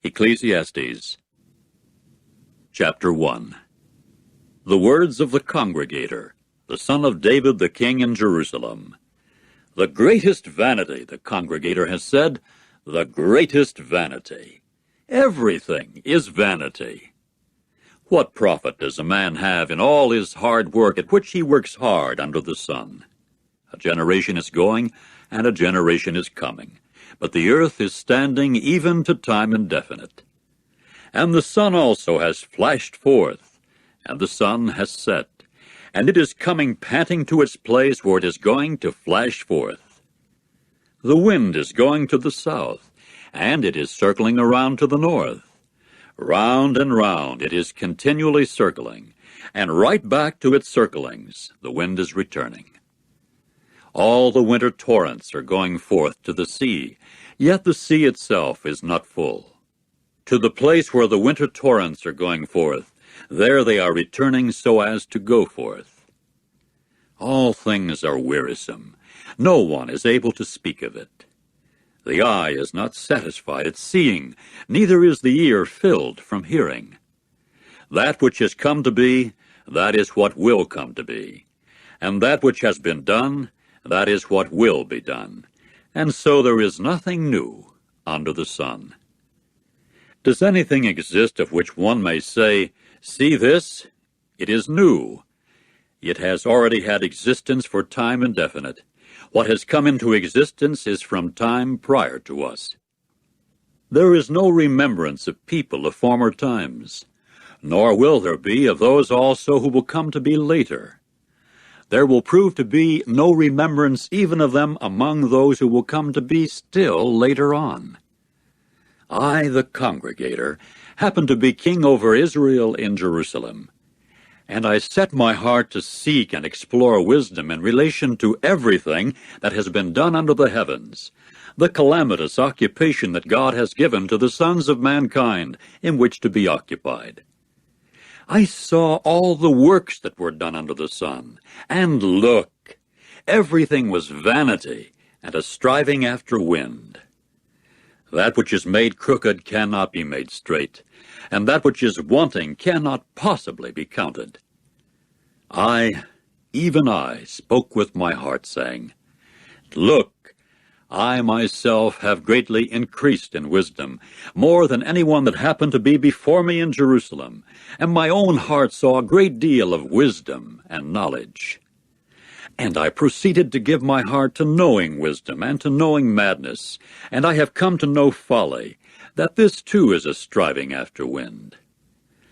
Ecclesiastes Chapter 1. The words of the Congregator, the son of David the king in Jerusalem. The greatest vanity, the Congregator has said, the greatest vanity. Everything is vanity. What profit does a man have in all his hard work at which he works hard under the sun? A generation is going, and a generation is coming, but the earth is standing even to time indefinite. And the sun also has flashed forth, and the sun has set, and it is coming panting to its place where it is going to flash forth. The wind is going to the south, and it is circling around to the north. Round and round it is continually circling, and right back to its circlings the wind is returning. All the winter torrents are going forth to the sea, yet the sea itself is not full. To the place where the winter torrents are going forth, there they are returning so as to go forth. All things are wearisome. No one is able to speak of it. The eye is not satisfied at seeing, neither is the ear filled from hearing. That which has come to be, that is what will come to be. And that which has been done, that is what will be done. And so there is nothing new under the sun. Does anything exist of which one may say, "See this? It is new." It has already had existence for time indefinite. What has come into existence is from time prior to us. There is no remembrance of people of former times, nor will there be of those also who will come to be later. There will prove to be no remembrance even of them among those who will come to be still later on. I, the Congregator, happen to be king over Israel in Jerusalem, and I set my heart to seek and explore wisdom in relation to everything that has been done under the heavens, the calamitous occupation that God has given to the sons of mankind in which to be occupied. I saw all the works that were done under the sun, and look, everything was vanity and a striving after wind. That which is made crooked cannot be made straight, and that which is wanting cannot possibly be counted. I, even I, spoke with my heart, saying, "Look, I myself have greatly increased in wisdom, more than anyone that happened to be before me in Jerusalem, and my own heart saw a great deal of wisdom and knowledge. And I proceeded to give my heart to knowing wisdom and to knowing madness, and I have come to know folly, that this too is a striving after wind.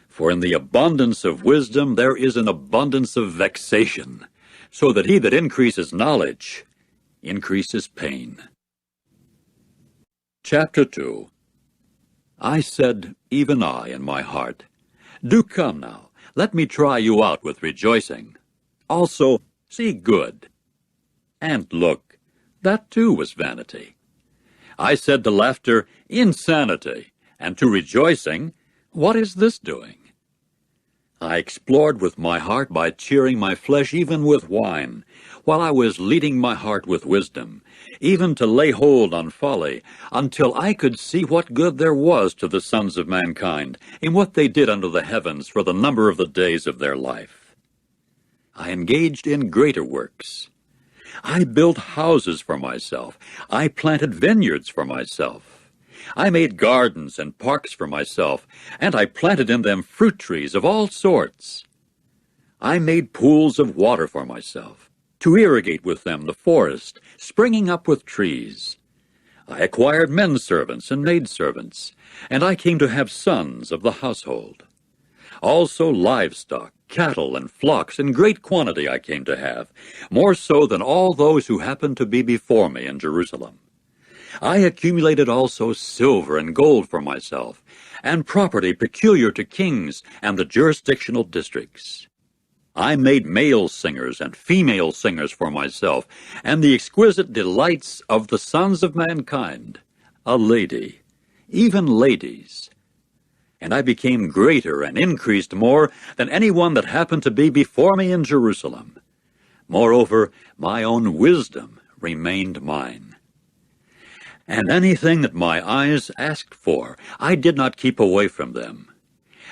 For in the abundance of wisdom there is an abundance of vexation, so that he that increases knowledge increases pain." Chapter 2. I said, even I, in my heart, "Do come now, let me try you out with rejoicing. Also, see good." And look, that too was vanity. I said to laughter, "Insanity," and to rejoicing, "What is this doing?" I explored with my heart by cheering my flesh even with wine, while I was leading my heart with wisdom, even to lay hold on folly, until I could see what good there was to the sons of mankind in what they did under the heavens for the number of the days of their life. I engaged in greater works. I built houses for myself. I planted vineyards for myself. I made gardens and parks for myself, and I planted in them fruit trees of all sorts. I made pools of water for myself, to irrigate with them the forest, springing up with trees. I acquired men servants and maid servants, and I came to have sons of the household. Also livestock, cattle, and flocks in great quantity I came to have, more so than all those who happened to be before me in Jerusalem. I accumulated also silver and gold for myself, and property peculiar to kings and the jurisdictional districts. I made male singers and female singers for myself, and the exquisite delights of the sons of mankind, a lady, even ladies. And I became greater and increased more than anyone that happened to be before me in Jerusalem. Moreover, my own wisdom remained mine. And anything that my eyes asked for, I did not keep away from them.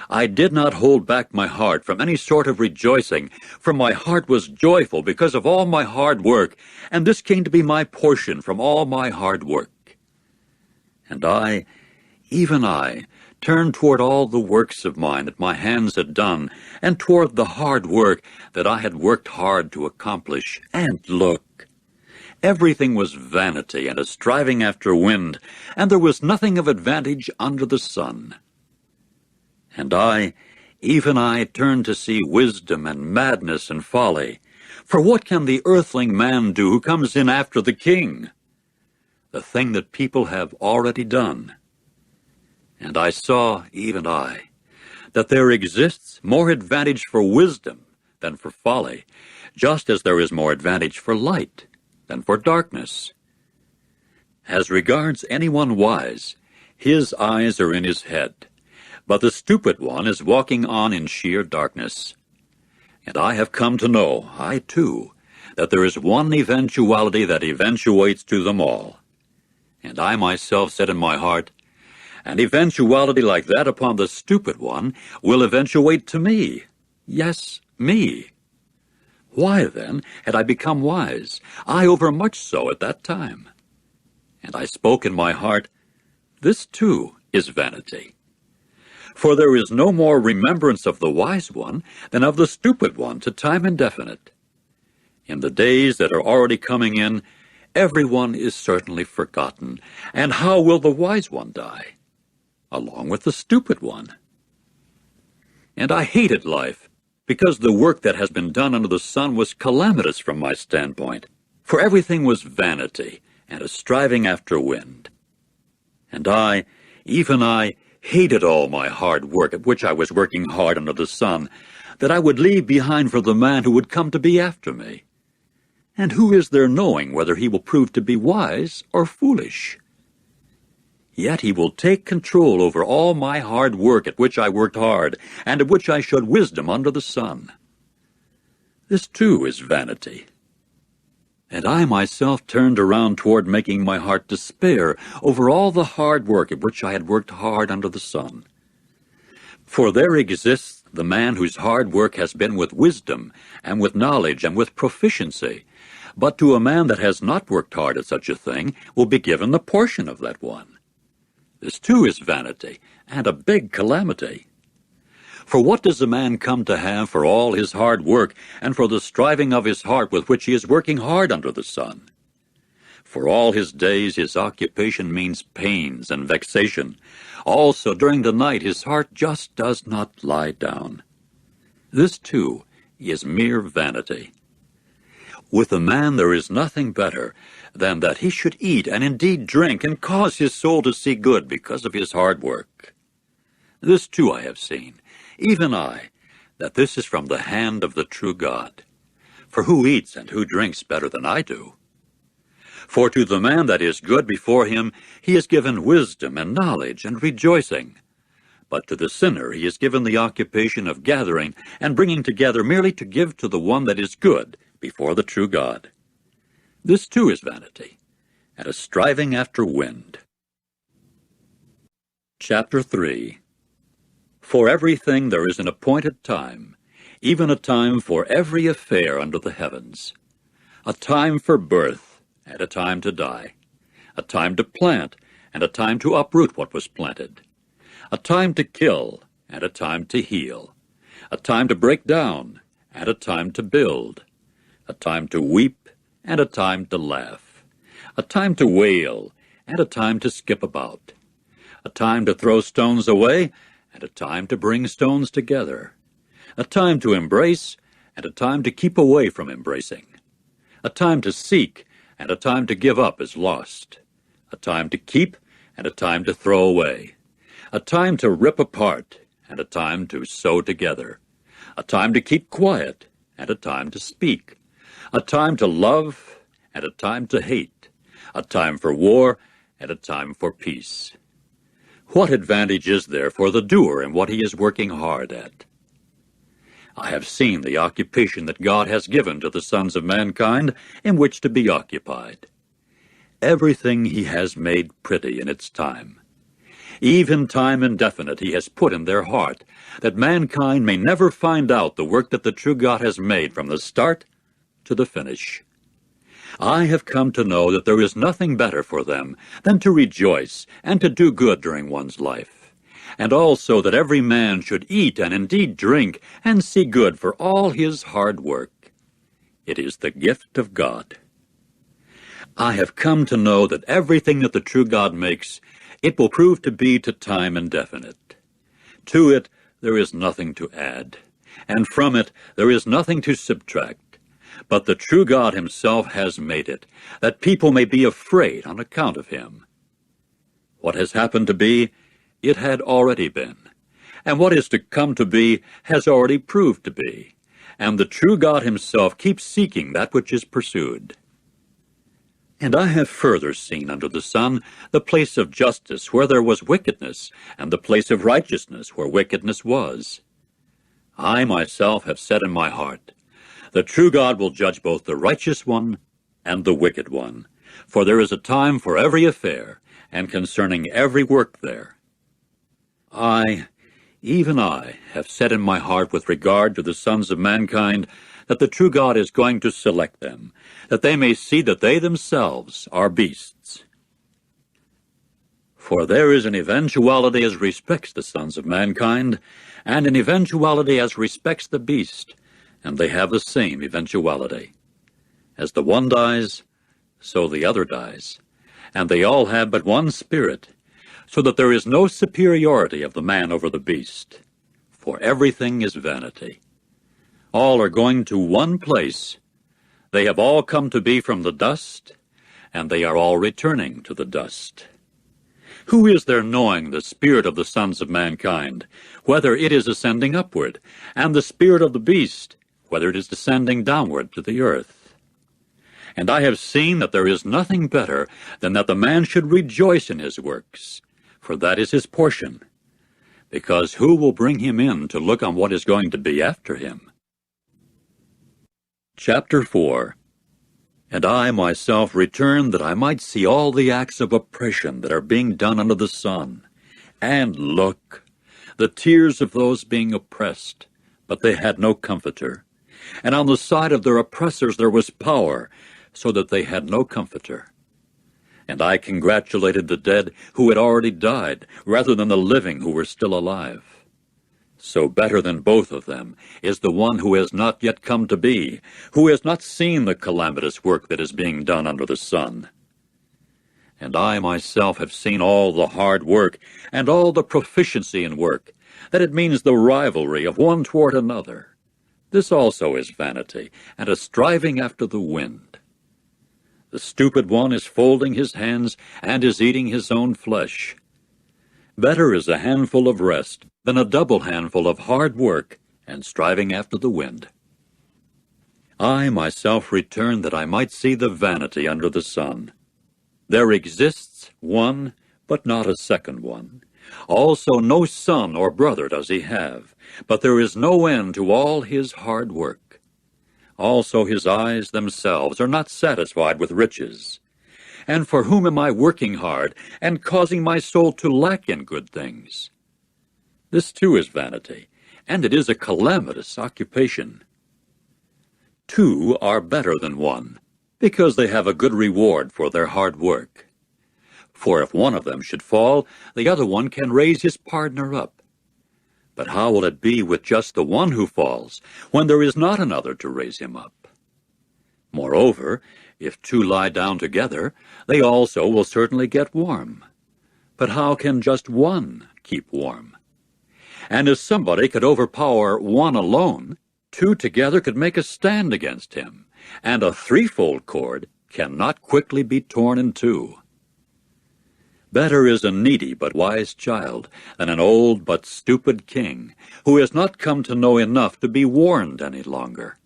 I did not hold back my heart from any sort of rejoicing, for my heart was joyful because of all my hard work, and this came to be my portion from all my hard work. And I, even I, turned toward all the works of mine that my hands had done, and toward the hard work that I had worked hard to accomplish. And look, everything was vanity and a striving after wind, and there was nothing of advantage under the sun. And I, even I, turned to see wisdom and madness and folly. For what can the earthling man do who comes in after the king? The thing that people have already done. And I saw, even I, that there exists more advantage for wisdom than for folly, just as there is more advantage for light than for darkness. As regards anyone wise, his eyes are in his head, but the stupid one is walking on in sheer darkness. And I have come to know, I too, that there is one eventuality that eventuates to them all. And I myself said in my heart, an eventuality like that upon the stupid one will eventuate to me. Yes, me. Why, then, had I become wise? I overmuch so at that time. And I spoke in my heart, this too is vanity. For there is no more remembrance of the wise one than of the stupid one to time indefinite. In the days that are already coming in, everyone is certainly forgotten. And how will the wise one die? Along with the stupid one. And I hated life, because the work that has been done under the sun was calamitous from my standpoint, for everything was vanity and a striving after wind. And I, even I, hated all my hard work at which I was working hard under the sun, that I would leave behind for the man who would come to be after me. And who is there knowing whether he will prove to be wise or foolish? Yet he will take control over all my hard work at which I worked hard, and at which I showed wisdom under the sun. This too is vanity. And I myself turned around toward making my heart despair over all the hard work at which I had worked hard under the sun. For there exists the man whose hard work has been with wisdom, and with knowledge, and with proficiency. But to a man that has not worked hard at such a thing will be given the portion of that one. This too is vanity, and a big calamity. For what does a man come to have for all his hard work, and for the striving of his heart with which he is working hard under the sun? For all his days his occupation means pains and vexation. Also during the night his heart just does not lie down. This too is mere vanity. With a man there is nothing better than that he should eat and indeed drink and cause his soul to see good because of his hard work. This too I have seen, even I, that this is from the hand of the true God. For who eats and who drinks better than I do? For to the man that is good before him he is given wisdom and knowledge and rejoicing. But to the sinner he is given the occupation of gathering and bringing together merely to give to the one that is good before the true God. This too is vanity, and a striving after wind. Chapter 3. For everything there is an appointed time, even a time for every affair under the heavens. A time for birth, and a time to die. A time to plant, and a time to uproot what was planted. A time to kill, and a time to heal. A time to break down, and a time to build. A time to weep, and a time to laugh. A time to wail, and a time to skip about. A time to throw stones away, and a time to bring stones together. A time to embrace, and a time to keep away from embracing. A time to seek, and a time to give up as lost. A time to keep, and a time to throw away. A time to rip apart, and a time to sew together. A time to keep quiet, and a time to speak. A time to love, and a time to hate. A time for war, and a time for peace. What advantage is there for the doer in what he is working hard at? I have seen the occupation that God has given to the sons of mankind in which to be occupied. Everything he has made pretty in its time. Even time indefinite he has put in their heart, that mankind may never find out the work that the true God has made from the start to the finish. I have come to know that there is nothing better for them than to rejoice and to do good during one's life, and also that every man should eat and indeed drink and see good for all his hard work. It is the gift of God. I have come to know that everything that the true God makes, it will prove to be to time indefinite. To it there is nothing to add, and from it there is nothing to subtract. But the true God himself has made it, that people may be afraid on account of him. What has happened to be, it had already been, and what is to come to be has already proved to be, and the true God himself keeps seeking that which is pursued. And I have further seen under the sun the place of justice where there was wickedness, and the place of righteousness where wickedness was. I myself have said in my heart, the true God will judge both the righteous one and the wicked one, for there is a time for every affair, and concerning every work there. Even I, have said in my heart with regard to the sons of mankind, that the true God is going to select them, that they may see that they themselves are beasts. For there is an eventuality as respects the sons of mankind, and an eventuality as respects the beast, and they have the same eventuality. As the one dies, so the other dies, and they all have but one spirit, so that there is no superiority of the man over the beast. For everything is vanity. All are going to one place. They have all come to be from the dust, and they are all returning to the dust. Who is there knowing the spirit of the sons of mankind, whether it is ascending upward, and the spirit of the beast, whether it is descending downward to the earth? And I have seen that there is nothing better than that the man should rejoice in his works, for that is his portion. Because who will bring him in to look on what is going to be after him? Chapter 4. And I myself returned that I might see all the acts of oppression that are being done under the sun. And look, the tears of those being oppressed, but they had no comforter. And on the side of their oppressors there was power, so that they had no comforter. And I congratulated the dead who had already died, rather than the living who were still alive. So better than both of them is the one who has not yet come to be, who has not seen the calamitous work that is being done under the sun. And I myself have seen all the hard work, and all the proficiency in work, that it means the rivalry of one toward another. This also is vanity, and a striving after the wind. The stupid one is folding his hands, and is eating his own flesh. Better is a handful of rest than a double handful of hard work and striving after the wind. I myself returned that I might see the vanity under the sun. There exists one, but not a second one. Also no son or brother does he have, but there is no end to all his hard work. Also his eyes themselves are not satisfied with riches. And for whom am I working hard, and causing my soul to lack in good things? This too is vanity, and it is a calamitous occupation. Two are better than one, because they have a good reward for their hard work. For if one of them should fall, the other one can raise his partner up. But how will it be with just the one who falls, when there is not another to raise him up? Moreover, if two lie down together, they also will certainly get warm. But how can just one keep warm? And if somebody could overpower one alone, two together could make a stand against him, and a threefold cord cannot quickly be torn in two. Better is a needy but wise child than an old but stupid king, who has not come to know enough to be warned any longer.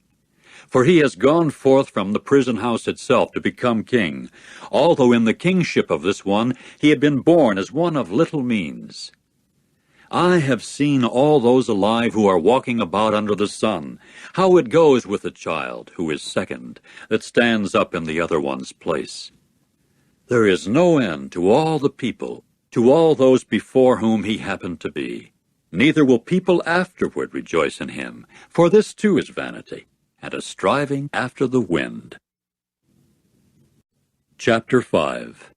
For he has gone forth from the prison house itself to become king, although in the kingship of this one he had been born as one of little means. I have seen all those alive who are walking about under the sun, how it goes with the child, who is second, that stands up in the other one's place. There is no end to all the people, to all those before whom he happened to be. Neither will people afterward rejoice in him, for this too is vanity, and a striving after the wind. Chapter 5.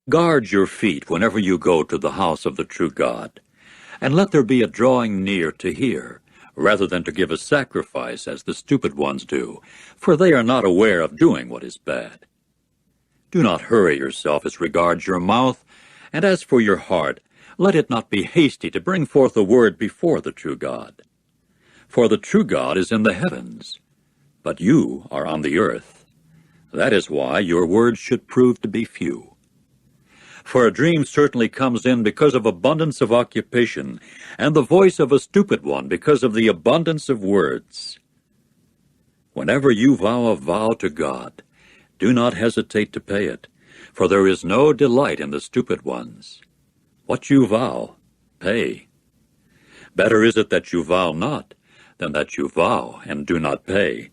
Guard your feet whenever you go to the house of the true God, and let there be a drawing near to hear, rather than to give a sacrifice as the stupid ones do, for they are not aware of doing what is bad. Do not hurry yourself as regards your mouth, and as for your heart, let it not be hasty to bring forth a word before the true God. For the true God is in the heavens, but you are on the earth. That is why your words should prove to be few. For a dream certainly comes in because of abundance of occupation, and the voice of a stupid one because of the abundance of words. Whenever you vow a vow to God, do not hesitate to pay it, for there is no delight in the stupid ones. What you vow, pay. Better is it that you vow not, than that you vow and do not pay.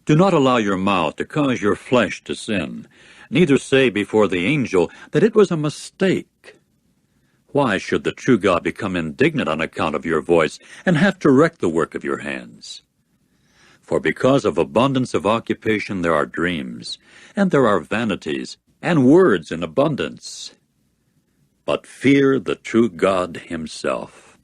Do not allow your mouth to cause your flesh to sin, neither say before the angel that it was a mistake. Why should the true God become indignant on account of your voice, and have to wreck the work of your hands? For because of abundance of occupation there are dreams, and there are vanities, and words in abundance. But fear the true God himself.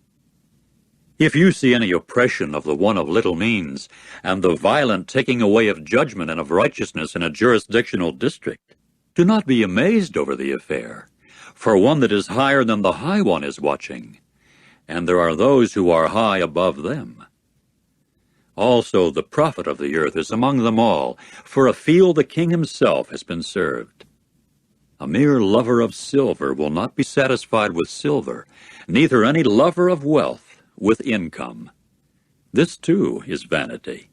If you see any oppression of the one of little means, and the violent taking away of judgment and of righteousness in a jurisdictional district, do not be amazed over the affair, for one that is higher than the high one is watching, and there are those who are high above them. Also the prophet of the earth is among them all, for a field the king himself has been served. A mere lover of silver will not be satisfied with silver, neither any lover of wealth with income. This too is vanity.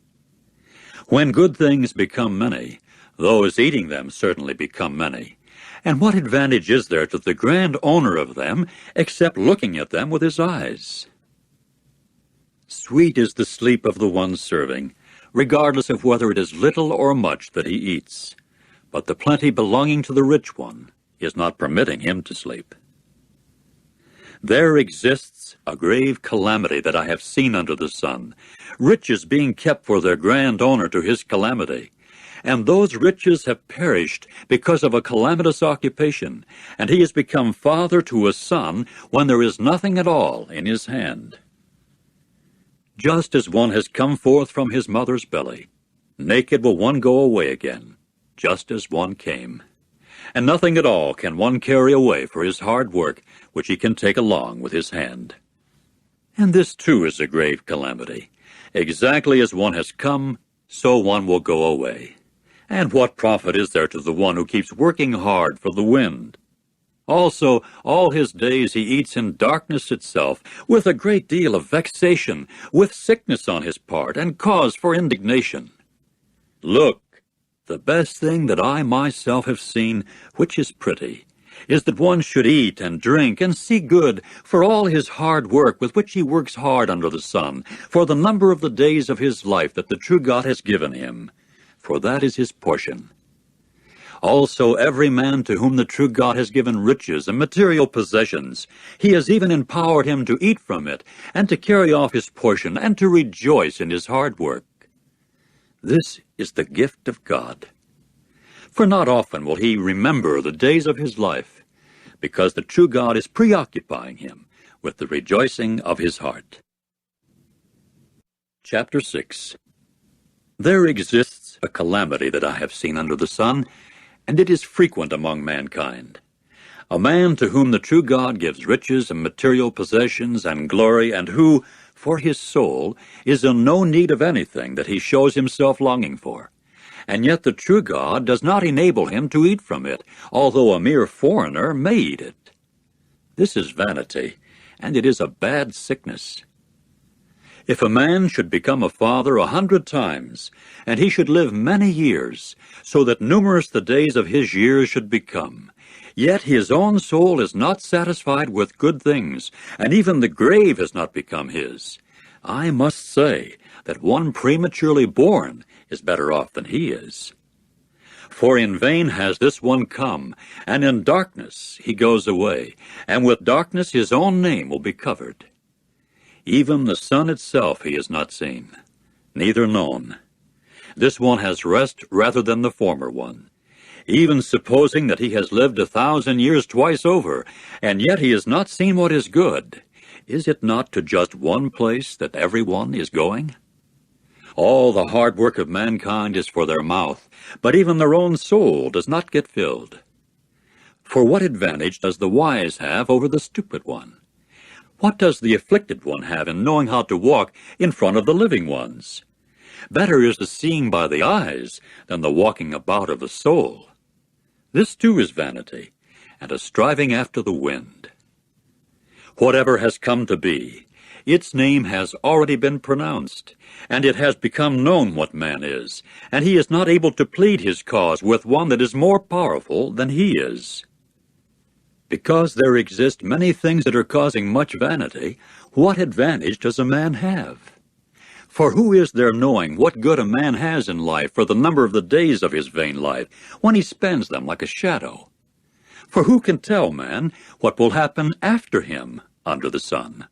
When good things become many, those eating them certainly become many. And what advantage is there to the grand owner of them, except looking at them with his eyes? Sweet is the sleep of the one serving, regardless of whether it is little or much that he eats. But the plenty belonging to the rich one is not permitting him to sleep. There exists a grave calamity that I have seen under the sun, riches being kept for their grand owner to his calamity. And those riches have perished because of a calamitous occupation, and he has become father to a son when there is nothing at all in his hand. Just as one has come forth from his mother's belly, naked will one go away again, just as one came. And nothing at all can one carry away for his hard work, which he can take along with his hand. And this too is a grave calamity. Exactly as one has come, so one will go away. And what profit is there to the one who keeps working hard for the wind? Also, all his days he eats in darkness itself, with a great deal of vexation, with sickness on his part, and cause for indignation. Look, the best thing that I myself have seen, which is pretty, is that one should eat and drink and see good for all his hard work with which he works hard under the sun, for the number of the days of his life that the true God has given him, for that is his portion. Also every man to whom the true God has given riches and material possessions, he has even empowered him to eat from it, and to carry off his portion, and to rejoice in his hard work. This is the gift of God. For not often will he remember the days of his life, because the true God is preoccupying him with the rejoicing of his heart. Chapter 6. There exists a calamity that I have seen under the sun, and it is frequent among mankind. A man to whom the true God gives riches and material possessions and glory, and who, for his soul, is in no need of anything that he shows himself longing for. And yet the true God does not enable him to eat from it, although a mere foreigner may eat it. This is vanity, and it is a bad sickness. If a man should become a father 100 times, and he should live many years, so that numerous the days of his years should become, yet his own soul is not satisfied with good things, and even the grave has not become his, I must say that one prematurely born is better off than he is. For in vain has this one come, and in darkness he goes away, and with darkness his own name will be covered. Even the sun itself he has not seen, neither known. This one has rest rather than the former one, even supposing that he has lived 1,000 years twice over, and yet he has not seen what is good. Is it not to just one place that every one is going? All the hard work of mankind is for their mouth, but even their own soul does not get filled. For what advantage does the wise have over the stupid one? What does the afflicted one have in knowing how to walk in front of the living ones? Better is the seeing by the eyes than the walking about of the soul. This too is vanity, and a striving after the wind. Whatever has come to be, its name has already been pronounced, and it has become known what man is, and he is not able to plead his cause with one that is more powerful than he is. Because there exist many things that are causing much vanity, what advantage does a man have? For who is there knowing what good a man has in life for the number of the days of his vain life, when he spends them like a shadow? For who can tell man what will happen after him under the sun?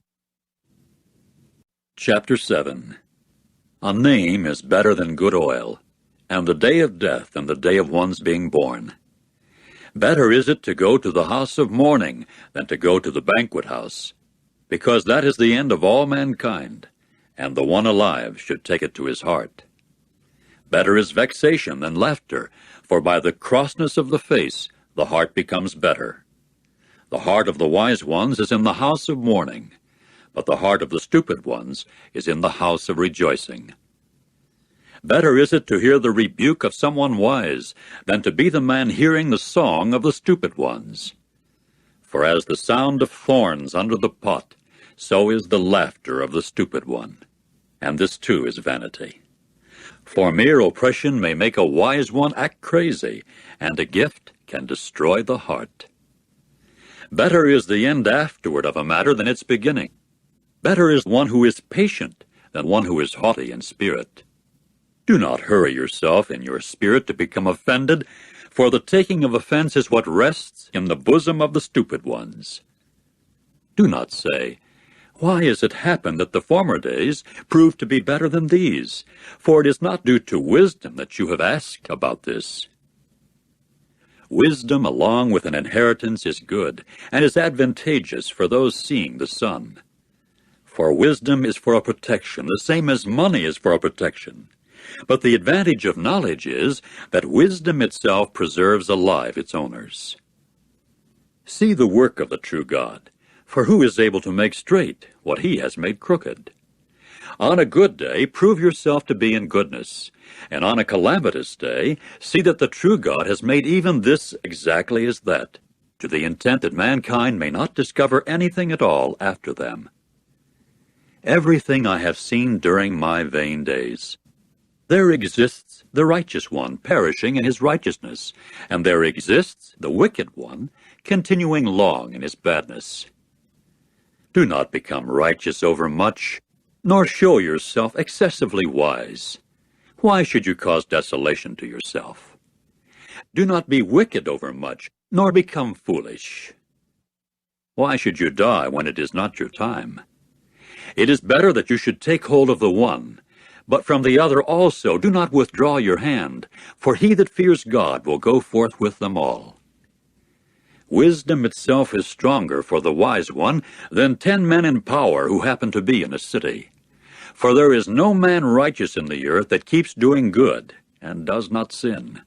Chapter 7. A name is better than good oil, and the day of death than the day of one's being born. Better is it to go to the house of mourning than to go to the banquet house, because that is the end of all mankind, and the one alive should take it to his heart. Better is vexation than laughter, for by the crossness of the face the heart becomes better. The heart of the wise ones is in the house of mourning, but the heart of the stupid ones is in the house of rejoicing. Better is it to hear the rebuke of someone wise than to be the man hearing the song of the stupid ones. For as the sound of thorns under the pot, so is the laughter of the stupid one, and this too is vanity. For mere oppression may make a wise one act crazy, and a gift can destroy the heart. Better is the end afterward of a matter than its beginning. Better is one who is patient than one who is haughty in spirit. Do not hurry yourself in your spirit to become offended, for the taking of offense is what rests in the bosom of the stupid ones. Do not say, "Why has it happened that the former days proved to be better than these?" For it is not due to wisdom that you have asked about this. Wisdom along with an inheritance is good, and is advantageous for those seeing the sun. For wisdom is for a protection, the same as money is for a protection. But the advantage of knowledge is that wisdom itself preserves alive its owners. See the work of the true God, for who is able to make straight what he has made crooked? On a good day prove yourself to be in goodness, and on a calamitous day see that the true God has made even this exactly as that, to the intent that mankind may not discover anything at all after them. Everything I have seen during my vain days. There exists the righteous one perishing in his righteousness, and there exists the wicked one continuing long in his badness. Do not become righteous over much, nor show yourself excessively wise. Why should you cause desolation to yourself? Do not be wicked over much, nor become foolish. Why should you die when it is not your time? It is better that you should take hold of the one, but from the other also do not withdraw your hand, for he that fears God will go forth with them all. Wisdom itself is stronger for the wise one than 10 men in power who happen to be in a city. For there is no man righteous in the earth that keeps doing good and does not sin.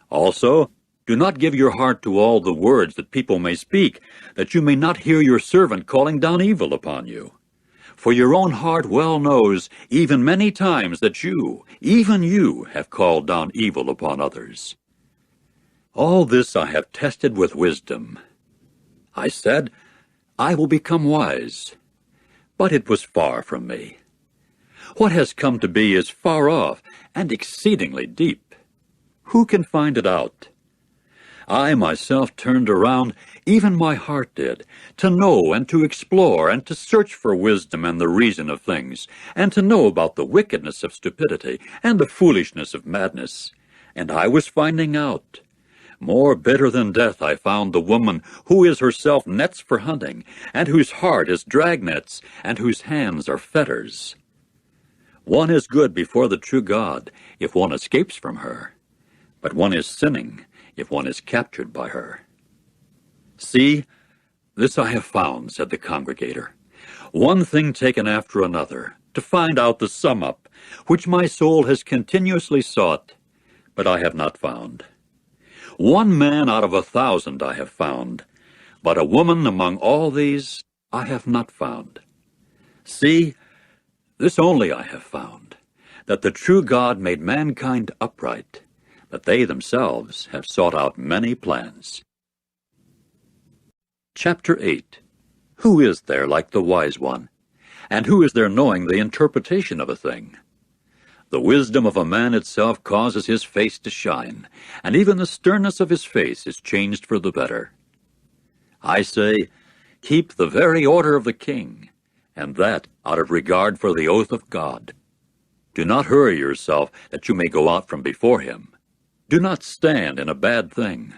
Also, do not give your heart to all the words that people may speak, that you may not hear your servant calling down evil upon you. For your own heart well knows, even many times, that you, even you, have called down evil upon others. All this I have tested with wisdom. I said, I will become wise. But it was far from me. What has come to be is far off and exceedingly deep. Who can find it out? I myself turned around, even my heart did, to know and to explore and to search for wisdom and the reason of things, and to know about the wickedness of stupidity and the foolishness of madness, And I was finding out. More bitter than death I found the woman who is herself nets for hunting, and whose heart is dragnets, and whose hands are fetters. One is good before the true God if one escapes from her, but one is sinning if one is captured by her. See, this I have found, said the congregator, one thing taken after another, to find out the sum up, which my soul has continuously sought, but I have not found. One man out of 1,000 I have found, but a woman among all these I have not found. See, this only I have found, that the true God made mankind upright, but they themselves have sought out many plans. Chapter 8. Who is there like the wise one? And who is there knowing the interpretation of a thing? The wisdom of a man itself causes his face to shine, and even the sternness of his face is changed for the better. I say, keep the very order of the king, and that out of regard for the oath of God. Do not hurry yourself that you may go out from before him. Do not stand in a bad thing.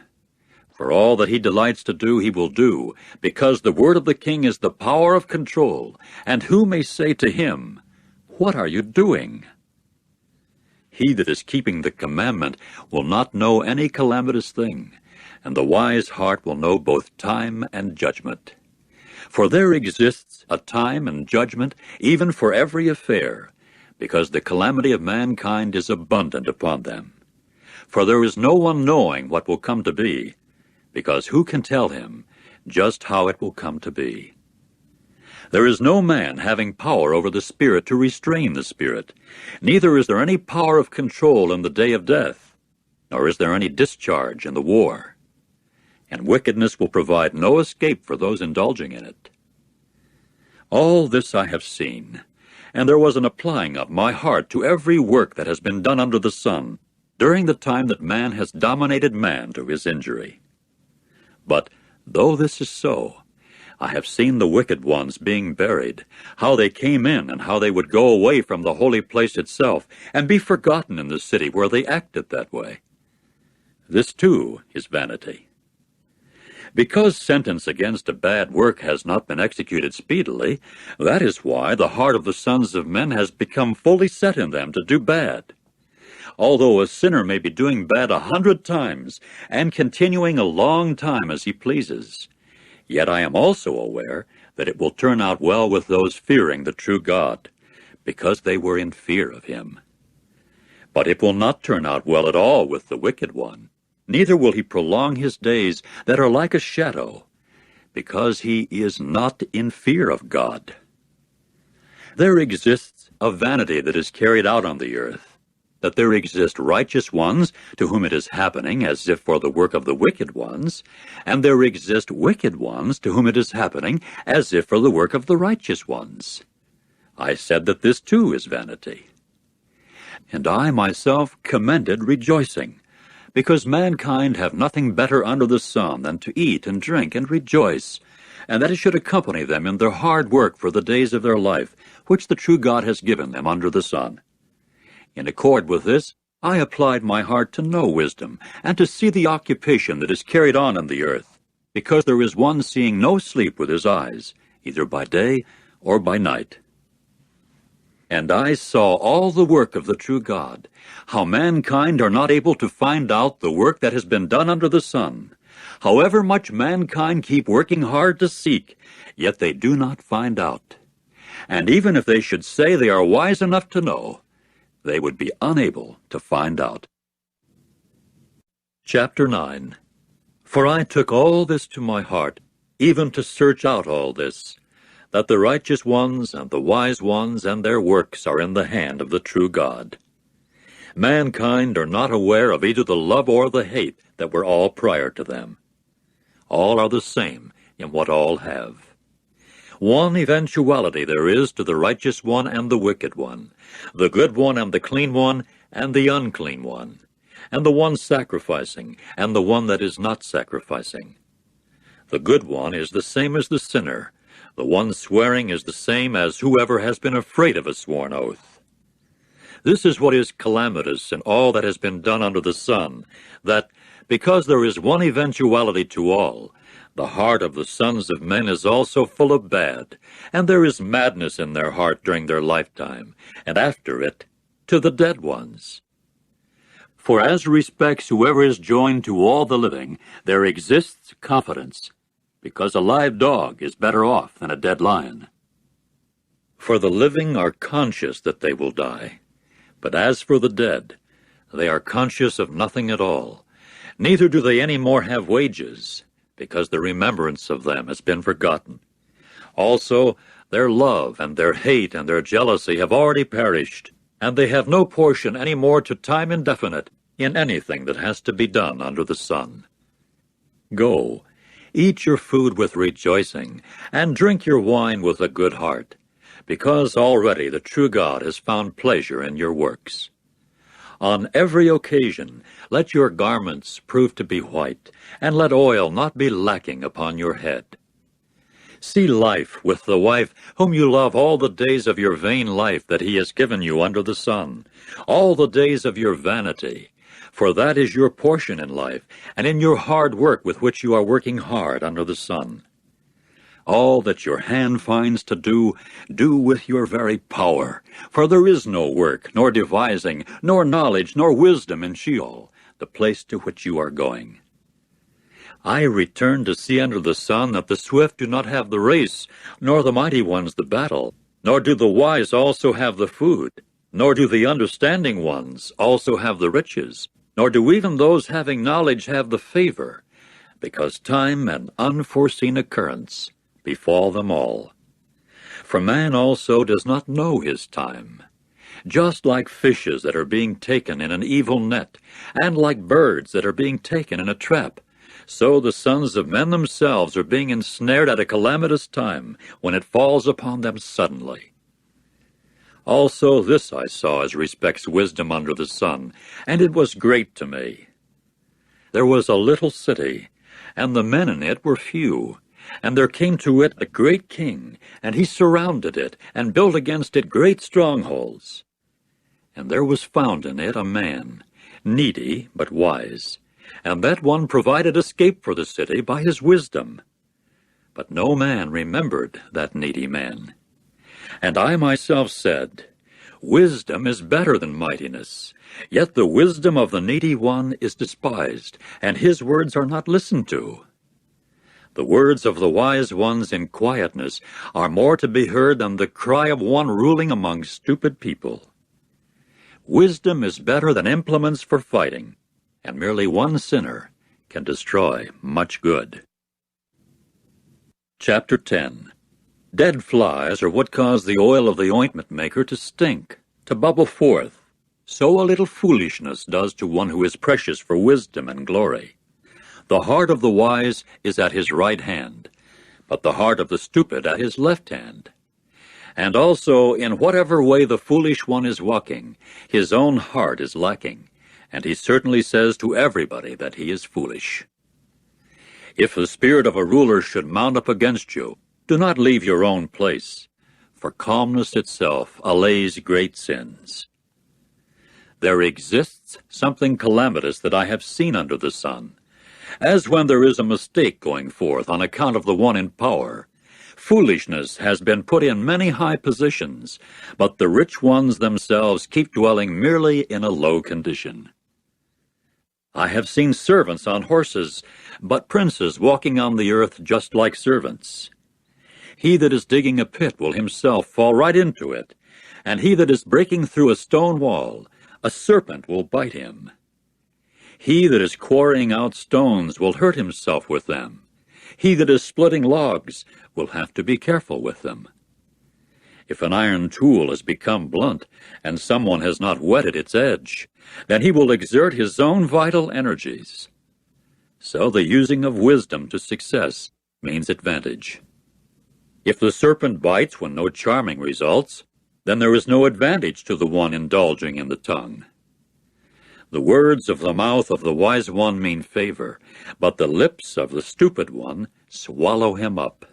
For all that he delights to do he will do, because the word of the king is the power of control, and who may say to him, what are you doing? He that is keeping the commandment will not know any calamitous thing, and the wise heart will know both time and judgment. For there exists a time and judgment even for every affair, because the calamity of mankind is abundant upon them. For there is no one knowing what will come to be, because who can tell him just how it will come to be? There is no man having power over the Spirit to restrain the Spirit, neither is there any power of control in the day of death, nor is there any discharge in the war. And wickedness will provide no escape for those indulging in it. All this I have seen, and there was an applying of my heart to every work that has been done under the sun, during the time that man has dominated man to his injury. But though this is so, I have seen the wicked ones being buried, how they came in and how they would go away from the holy place itself, and be forgotten in the city where they acted that way. This too is vanity. Because sentence against a bad work has not been executed speedily, that is why the heart of the sons of men has become fully set in them to do bad. Although a sinner may be doing bad 100 times, and continuing a long time as he pleases, yet I am also aware that it will turn out well with those fearing the true God, because they were in fear of him. But it will not turn out well at all with the wicked one, neither will he prolong his days that are like a shadow, because he is not in fear of God. There exists a vanity that is carried out on the earth, that there exist righteous ones to whom it is happening as if for the work of the wicked ones, and there exist wicked ones to whom it is happening as if for the work of the righteous ones. I said that this too is vanity. And I myself commended rejoicing, because mankind have nothing better under the sun than to eat and drink and rejoice, and that it should accompany them in their hard work for the days of their life, which the true God has given them under the sun. In accord with this, I applied my heart to know wisdom, and to see the occupation that is carried on in the earth, because there is one seeing no sleep with his eyes, either by day or by night. And I saw all the work of the true God, how mankind are not able to find out the work that has been done under the sun. However much mankind keep working hard to seek, yet they do not find out. And even if they should say they are wise enough to know, they would be unable to find out. Chapter 9. For I took all this to my heart, even to search out all this, that the righteous ones and the wise ones and their works are in the hand of the true God. Mankind are not aware of either the love or the hate that were all prior to them. All are the same in what all have. One eventuality there is to the righteous one and the wicked one, the good one and the clean one and the unclean one, and the one sacrificing and the one that is not sacrificing. The good one is the same as the sinner. The one swearing is the same as whoever has been afraid of a sworn oath. This is what is calamitous in all that has been done under the sun, that, because there is one eventuality to all, the heart of the sons of men is also full of bad, and there is madness in their heart during their lifetime, and after it, to the dead ones. For as respects whoever is joined to all the living, there exists confidence, because a live dog is better off than a dead lion. For the living are conscious that they will die, but as for the dead, they are conscious of nothing at all, neither do they any more have wages, because the remembrance of them has been forgotten. Also, their love and their hate and their jealousy have already perished, and they have no portion any more to time indefinite in anything that has to be done under the sun. Go, eat your food with rejoicing, and drink your wine with a good heart, because already the true God has found pleasure in your works. On every occasion let your garments prove to be white, and let oil not be lacking upon your head. See life with the wife whom you love all the days of your vain life that he has given you under the sun, all the days of your vanity, for that is your portion in life, and in your hard work with which you are working hard under the sun. All that your hand finds to do, do with your very power, for there is no work, nor devising, nor knowledge, nor wisdom in Sheol, the place to which you are going. I return to see under the sun that the swift do not have the race, nor the mighty ones the battle, nor do the wise also have the food, nor do the understanding ones also have the riches, nor do even those having knowledge have the favor, because time and unforeseen occurrence befall them all. For man also does not know his time. Just like fishes that are being taken in an evil net, and like birds that are being taken in a trap, so the sons of men themselves are being ensnared at a calamitous time, when it falls upon them suddenly. Also this I saw as respects wisdom under the sun, and it was great to me. There was a little city, and the men in it were few, and there came to it a great king, and he surrounded it, and built against it great strongholds. And there was found in it a man, needy but wise, and that one provided escape for the city by his wisdom. But no man remembered that needy man. And I myself said, Wisdom is better than mightiness, yet the wisdom of the needy one is despised, and his words are not listened to. The words of the wise ones in quietness are more to be heard than the cry of one ruling among stupid people. Wisdom is better than implements for fighting, and merely one sinner can destroy much good. Chapter 10. Dead flies are what cause the oil of the ointment maker to stink, to bubble forth. So a little foolishness does to one who is precious for wisdom and glory. The heart of the wise is at his right hand, but the heart of the stupid at his left hand. And also, in whatever way the foolish one is walking, his own heart is lacking, and he certainly says to everybody that he is foolish. If the spirit of a ruler should mount up against you, do not leave your own place, for calmness itself allays great sins. There exists something calamitous that I have seen under the sun, as when there is a mistake going forth on account of the one in power. Foolishness has been put in many high positions, but the rich ones themselves keep dwelling merely in a low condition. I have seen servants on horses, but princes walking on the earth just like servants. He that is digging a pit will himself fall right into it, and he that is breaking through a stone wall, a serpent will bite him. He that is quarrying out stones will hurt himself with them. He that is splitting logs will have to be careful with them. If an iron tool has become blunt, and someone has not whetted its edge, then he will exert his own vital energies. So the using of wisdom to success means advantage. If the serpent bites when no charming results, then there is no advantage to the one indulging in the tongue. The words of the mouth of the wise one mean favor, but the lips of the stupid one swallow him up.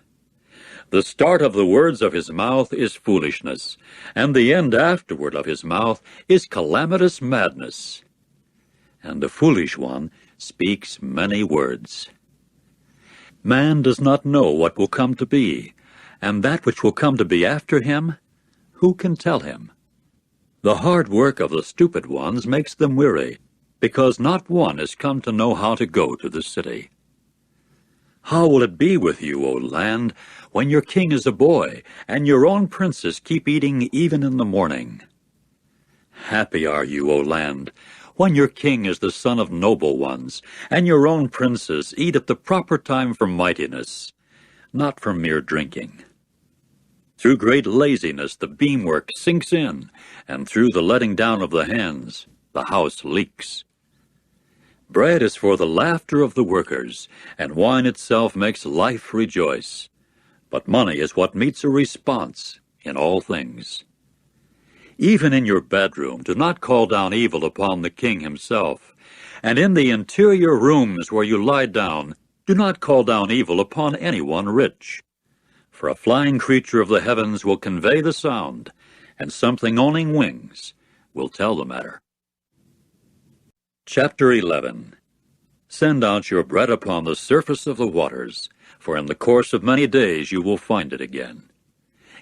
The start of the words of his mouth is foolishness, and the end afterward of his mouth is calamitous madness. And the foolish one speaks many words. Man does not know what will come to be, and that which will come to be after him, who can tell him? The hard work of the stupid ones makes them weary, because not one has come to know how to go to the city. How will it be with you, O land, when your king is a boy, and your own princes keep eating even in the morning? Happy are you, O land, when your king is the son of noble ones, and your own princes eat at the proper time for mightiness, not for mere drinking. Through great laziness the beamwork sinks in, and through the letting down of the hands the house leaks. Bread is for the laughter of the workers, and wine itself makes life rejoice. But money is what meets a response in all things. Even in your bedroom do not call down evil upon the king himself, and in the interior rooms where you lie down do not call down evil upon anyone rich. For a flying creature of the heavens will convey the sound, and something owning wings will tell the matter. Chapter 11. Send out your bread upon the surface of the waters, for in the course of many days you will find it again.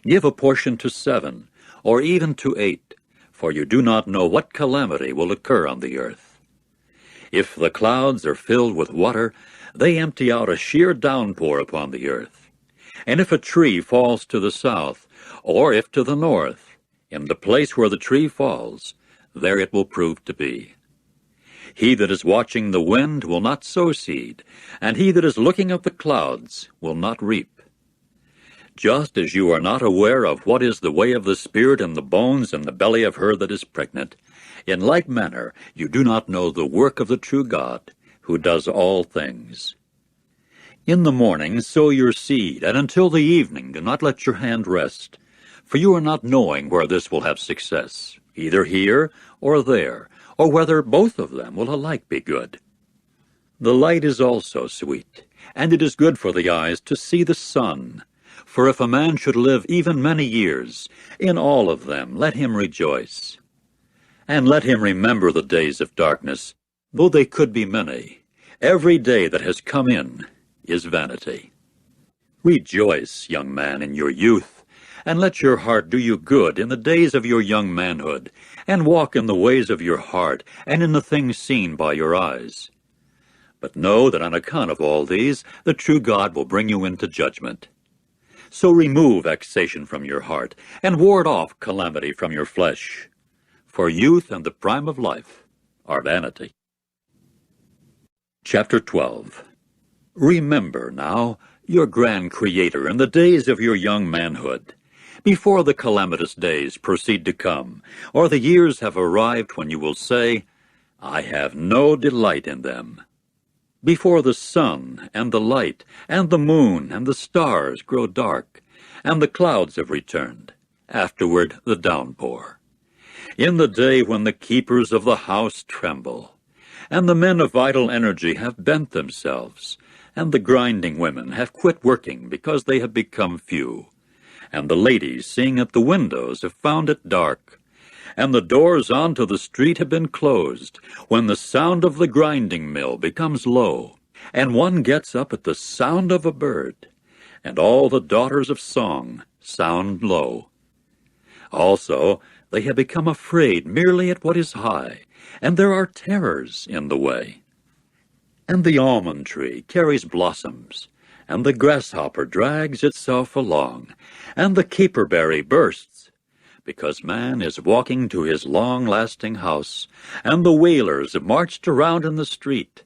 Give a portion to 7, or even to 8, for you do not know what calamity will occur on the earth. If the clouds are filled with water, they empty out a sheer downpour upon the earth. And if a tree falls to the south, or if to the north, in the place where the tree falls, there it will prove to be. He that is watching the wind will not sow seed, and he that is looking at the clouds will not reap. Just as you are not aware of what is the way of the Spirit in the bones and the belly of her that is pregnant, in like manner you do not know the work of the true God, who does all things. In the morning sow your seed, and until the evening do not let your hand rest, for you are not knowing where this will have success, either here or there, or whether both of them will alike be good. The light is also sweet, and it is good for the eyes to see the sun. For if a man should live even many years, in all of them let him rejoice. And let him remember the days of darkness, though they could be many. Every day that has come in is vanity. Rejoice, young man, in your youth, and let your heart do you good in the days of your young manhood, and walk in the ways of your heart, and in the things seen by your eyes. But know that on account of all these, the true God will bring you into judgment. So remove vexation from your heart, and ward off calamity from your flesh. For youth and the prime of life are vanity. Chapter 12. Remember now your grand Creator in the days of your young manhood, before the calamitous days proceed to come, or the years have arrived when you will say, I have no delight in them. Before the sun and the light and the moon and the stars grow dark, and the clouds have returned, afterward the downpour. In the day when the keepers of the house tremble, and the men of idle energy have bent themselves, and the grinding women have quit working because they have become few, and the ladies seeing at the windows have found it dark, and the doors onto the street have been closed, when the sound of the grinding mill becomes low, and one gets up at the sound of a bird, and all the daughters of song sound low. Also, they have become afraid merely at what is high, and there are terrors in the way. And the almond tree carries blossoms, and the grasshopper drags itself along, and the caperberry bursts, because man is walking to his long-lasting house, and the wailers have marched around in the street,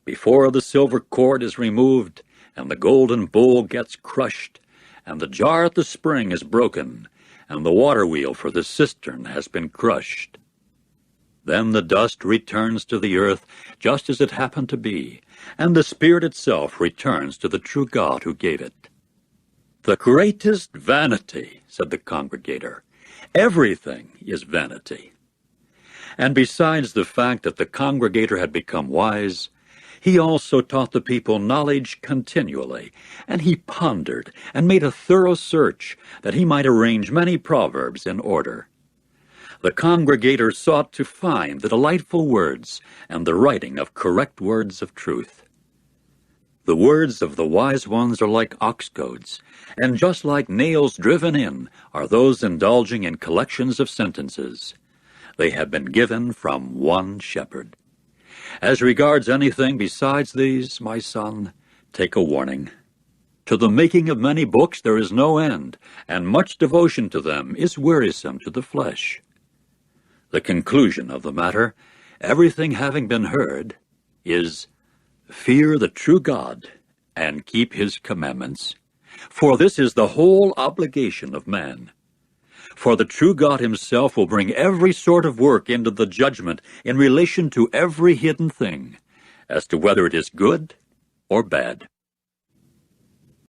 before the silver cord is removed, and the golden bowl gets crushed, and the jar at the spring is broken, and the water wheel for the cistern has been crushed. Then the dust returns to the earth just as it happened to be, and the Spirit itself returns to the true God who gave it. The greatest vanity, said the congregator. Everything is vanity. And besides the fact that the congregator had become wise, He also taught the people knowledge continually, and he pondered and made a thorough search that he might arrange many proverbs in order. The congregator sought to find the delightful words and the writing of correct words of truth. The words of the wise ones are like ox goads, and just like nails driven in are those indulging in collections of sentences. They have been given from one shepherd. As regards anything besides these, my son, take a warning. To the making of many books there is no end, and much devotion to them is wearisome to the flesh. The conclusion of the matter, everything having been heard, is, fear the true God, and keep his commandments. For this is the whole obligation of man. For the true God himself will bring every sort of work into the judgment in relation to every hidden thing, as to whether it is good or bad.